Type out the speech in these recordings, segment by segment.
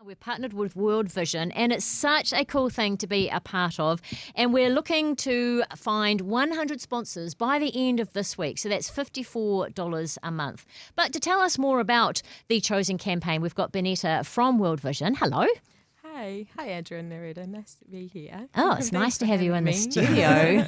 We're partnered with World Vision, and it's such a cool thing to be a part of. And we're looking to find 100 sponsors by the end of this week. So that's $54 a month. But to tell us more about the Chosen campaign, we've got Benita from World Vision. Hello. Hi, Andrew and Nerida. Nice to be here. Oh, it's nice to have you in the studio.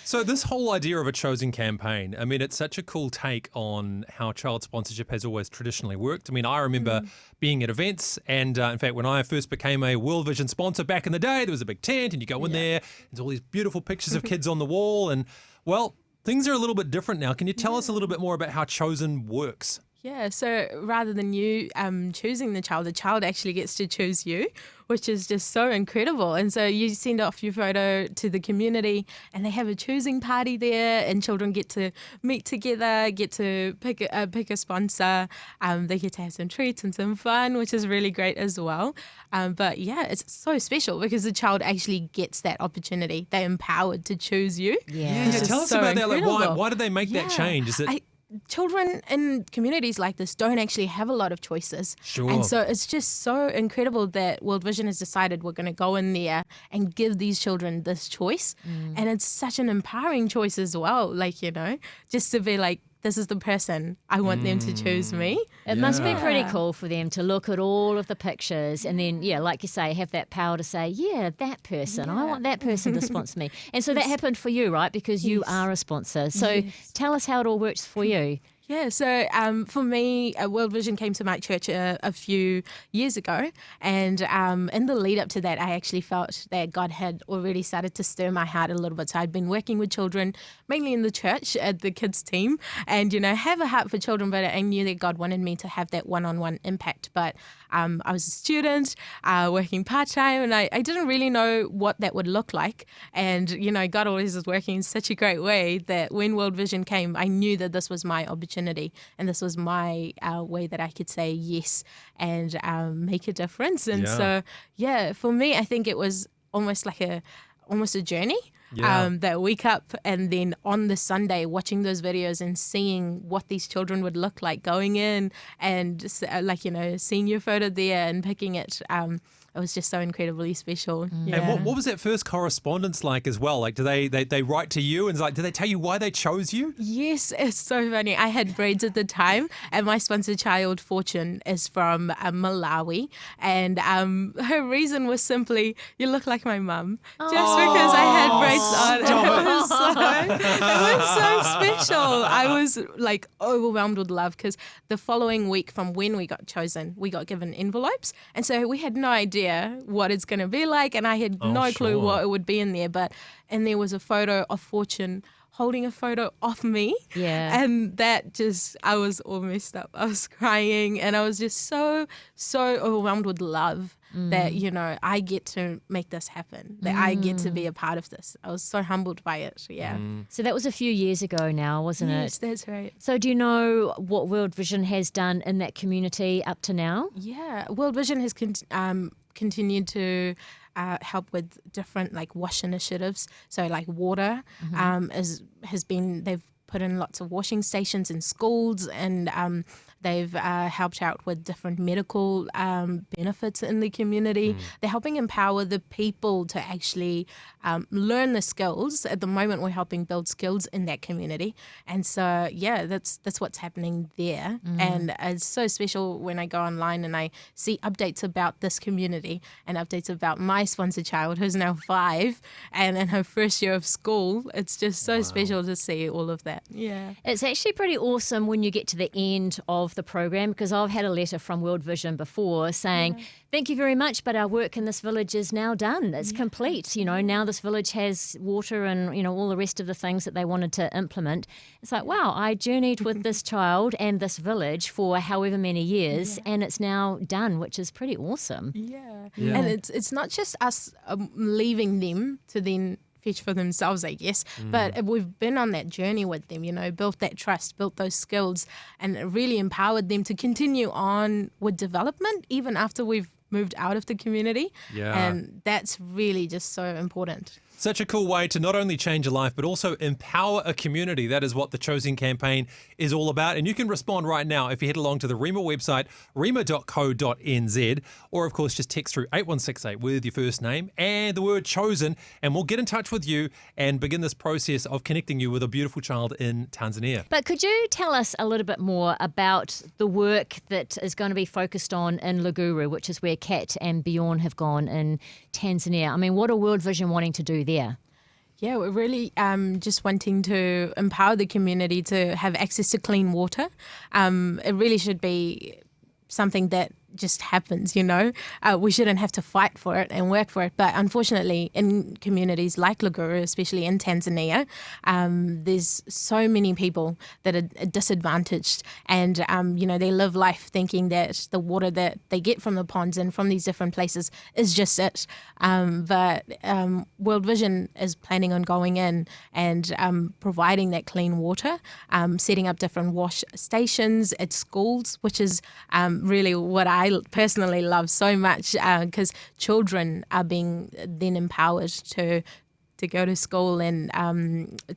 So this whole idea of a Chosen campaign, I mean, it's such a cool take on how child sponsorship has always traditionally worked. I mean, I remember being at events, and in fact, when I first became a World Vision sponsor back in the day, there was a big tent, and you go in there, there's all these beautiful pictures of kids on the wall, and, well, things are a little bit different now. Can you tell us a little bit more about how Chosen works? Yeah, so rather than you choosing the child actually gets to choose you, which is just so incredible. And so you send off your photo to the community and they have a choosing party there, and children get to meet together, get to pick a sponsor. They get to have some treats and some fun, which is really great as well. But yeah, it's so special because the child actually gets that opportunity. They're empowered to choose you. Yeah, tell us about that. Like, why did they make that change? Is it... Children in communities like this don't actually have a lot of choices. Sure. And so it's just so incredible that World Vision has decided we're going to go in there and give these children this choice. And it's such an empowering choice as well. Like, you know, just to be like, this is the person. I want them to choose me. It must be pretty cool for them to look at all of the pictures and then, like you say, have that power to say, that person, I want that person to sponsor me. And so that happened for you, right? Because you are a sponsor. So tell us how it all works for you. Yeah, so for me, World Vision came to my church a few years ago, and in the lead up to that, I actually felt that God had already started to stir my heart a little bit. So I'd been working with children, mainly in the church at the kids team, and, you know, have a heart for children, but I knew that God wanted me to have that one-on-one impact. But I was a student, working part-time, and I didn't really know what that would look like. And, you know, God always is working in such a great way that when World Vision came, I knew that this was my opportunity. And this was my way that I could say yes and make a difference. And so, for me, I think it was almost like a journey. That wake up and then on the Sunday watching those videos and seeing what these children would look like going in and just, seeing your photo there and picking it. It was just so incredibly special. And what was that first correspondence like as well? Like, do they write to you and do they tell you why they chose you? Yes, it's so funny. I had braids at the time, and my sponsor child, Fortune, is from Malawi, and her reason was simply, you look like my mum. Just because I had braids on. It was so special. I was like overwhelmed with love because the following week from when we got chosen, we got given envelopes, and so we had no idea what it's going to be like, and I had no clue what it would be in there, and there was a photo of Fortune holding a photo of me, and that just, I was all messed up. I was crying, and I was just so overwhelmed with love that, you know, I get to make this happen, that I get to be a part of this. I was so humbled by it. So that was a few years ago now, wasn't it? Yes, that's right. So do you know what World Vision has done in that community up to now? Yeah, World Vision has continued to help with different like wash initiatives. So like water has been, they've put in lots of washing stations in schools, and they've helped out with different medical benefits in the community. They're helping empower the people to actually learn the skills. At the moment, we're helping build skills in that community. And so, that's what's happening there. And it's so special when I go online and I see updates about this community and updates about my sponsor child, who's now 5 and in her first year of school. It's just so special to see all of that. Yeah. It's actually pretty awesome when you get to the end of the program, because I've had a letter from World Vision before saying, thank you very much, but our work in this village is now done. It's complete. You know, now this village has water and, you know, all the rest of the things that they wanted to implement. It's like, wow, I journeyed with this child and this village for however many years, and it's now done, which is pretty awesome. Yeah. And it's not just us leaving them to then fetch for themselves, I guess. But we've been on that journey with them, you know, built that trust, built those skills, and it really empowered them to continue on with development even after we've moved out of the community. And that's really just so important. Such a cool way to not only change a life, but also empower a community. That is what the Chosen campaign is all about. And you can respond right now if you head along to the Rhema website, rhema.co.nz, or of course, just text through 8168 with your first name and the word chosen, and we'll get in touch with you and begin this process of connecting you with a beautiful child in Tanzania. But could you tell us a little bit more about the work that is going to be focused on in Luguru, which is where Kat and Bjorn have gone in Tanzania? I mean, what are World Vision wanting to do there? Yeah, we're really just wanting to empower the community to have access to clean water. It really should be something that just happens, you know. We shouldn't have to fight for it and work for it. But unfortunately, in communities like Luguru, especially in Tanzania, there's so many people that are disadvantaged. And, you know, they live life thinking that the water that they get from the ponds and from these different places is just it. But World Vision is planning on going in and providing that clean water, setting up different wash stations at schools, which is really what I personally love so much, because children are being then empowered to go to school and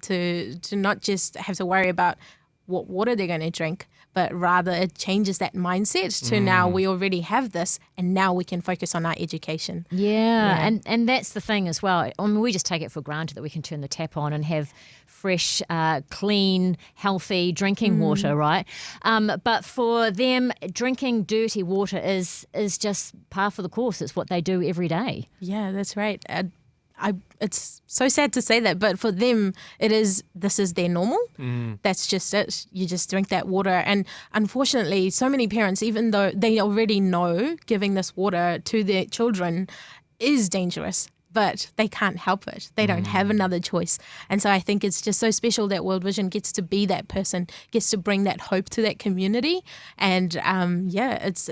to not just have to worry about what water they're going to drink, but rather it changes that mindset to now we already have this and now we can focus on our education. Yeah. And that's the thing as well. I mean, we just take it for granted that we can turn the tap on and have fresh, clean, healthy drinking water, right? But for them, drinking dirty water is just par for the course. It's what they do every day. Yeah, that's right. It's so sad to say that, but for them, this is their normal. That's just it. You just drink that water. And unfortunately, so many parents, even though they already know giving this water to their children is dangerous, but they can't help it. They don't have another choice. And so I think it's just so special that World Vision gets to be that person, gets to bring that hope to that community. And it's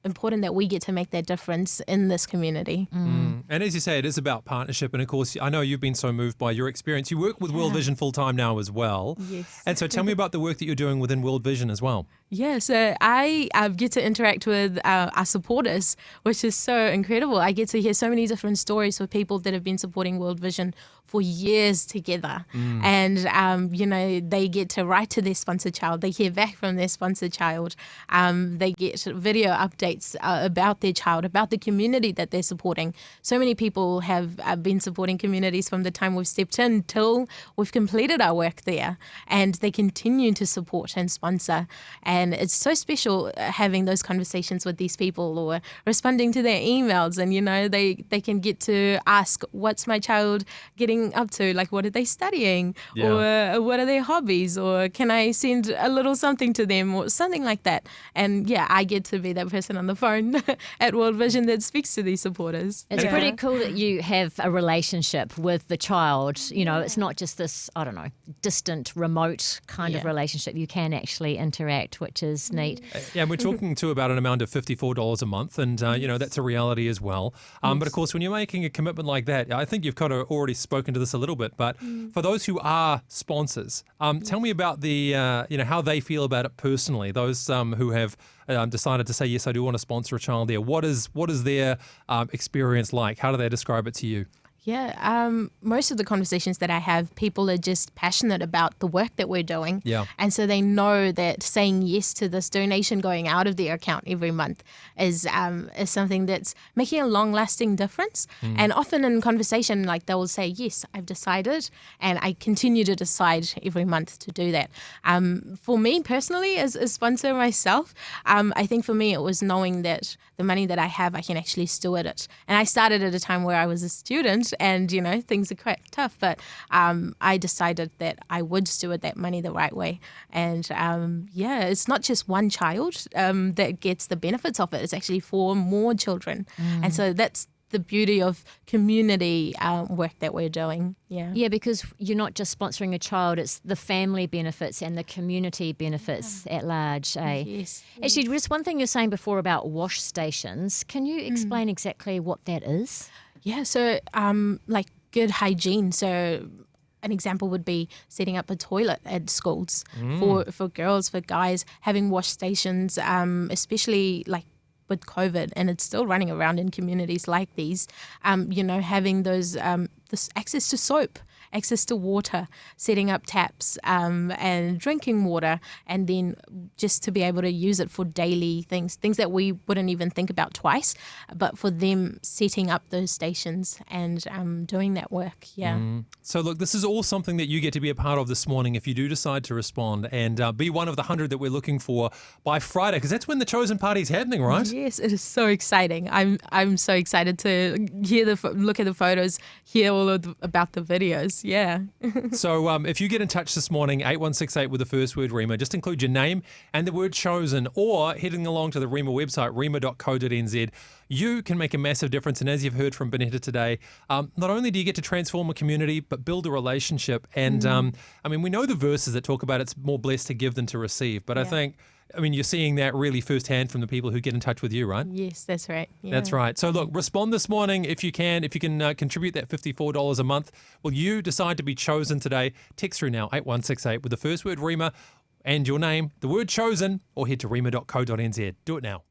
important that we get to make that difference in this community. And as you say, it is about partnership. And of course, I know you've been so moved by your experience. You work with World Vision full time now as well. Yes. And so tell me about the work that you're doing within World Vision as well. Yeah, so I get to interact with our supporters, which is so incredible. I get to hear so many different stories of people that have been supporting World Vision for years together. And, you know, they get to write to their sponsored child. They hear back from their sponsored child. They get video updates about their child, about the community that they're supporting. So many people have been supporting communities from the time we've stepped in till we've completed our work there. And they continue to support and sponsor. And it's so special having those conversations with these people or responding to their emails. And, you know, they can get to ask, what's my child getting up to? Like, what are they studying? Yeah. Or what are their hobbies? Or can I send a little something to them or something like that? And yeah, I get to be that person on the phone at World Vision that speaks to these supporters. It's pretty cool that you have a relationship with the child. You know, it's not just this, I don't know, distant, remote kind of relationship. You can actually interact, which is neat. Yeah, and we're talking to about an amount of $54 a month, and you know, that's a reality as well. But of course, when you're making a commitment like that, I think you've kind of already spoken to this a little bit. But for those who are sponsors, tell me about the you know, how they feel about it personally. Those who have decided to say, yes, I do want to sponsor a child there. What is their experience like? How do they describe it to you? Yeah, most of the conversations that I have, people are just passionate about the work that we're doing. Yeah. And so they know that saying yes to this donation going out of their account every month is something that's making a long-lasting difference. And often in conversation, like they will say, yes, I've decided, and I continue to decide every month to do that. For me personally, as a sponsor myself, I think for me it was knowing that the money that I have, I can actually steward it. And I started at a time where I was a student and, you know, things are quite tough, but I decided that I would steward that money the right way. And it's not just one child that gets the benefits of it. It's actually 4 more children. And so that's the beauty of community work that we're doing. Yeah, because you're not just sponsoring a child, it's the family benefits and the community benefits at large. Yes. Actually, just one thing you're saying before about wash stations. Can you explain exactly what that is? Yeah, so like good hygiene. So an example would be setting up a toilet at schools for girls, for guys, having wash stations, especially like with COVID, and it's still running around in communities like these, you know, having those this access to soap, access to water, setting up taps, and drinking water, and then just to be able to use it for daily things that we wouldn't even think about twice, but for them setting up those stations and doing that work. Yeah. So look, this is all something that you get to be a part of this morning if you do decide to respond and be one of the 100 that we're looking for by Friday, because that's when the chosen party is happening, right? Yes, it is so exciting. I'm so excited to look at the photos, hear all about the videos. Yeah. So if you get in touch this morning, 8168 with the first word Rhema, just include your name and the word chosen, or heading along to the Rhema website, rhema.co.nz, you can make a massive difference. And as you've heard from Benetta today, not only do you get to transform a community, but build a relationship. And I mean, we know the verses that talk about it's more blessed to give than to receive. But I mean, you're seeing that really firsthand from the people who get in touch with you, right? Yes, that's right. Yeah. That's right. So look, respond this morning if you can. If you can contribute that $54 a month, will you decide to be chosen today? Text through now, 8168 with the first word Rhema and your name, the word chosen, or head to rhema.co.nz. Do it now.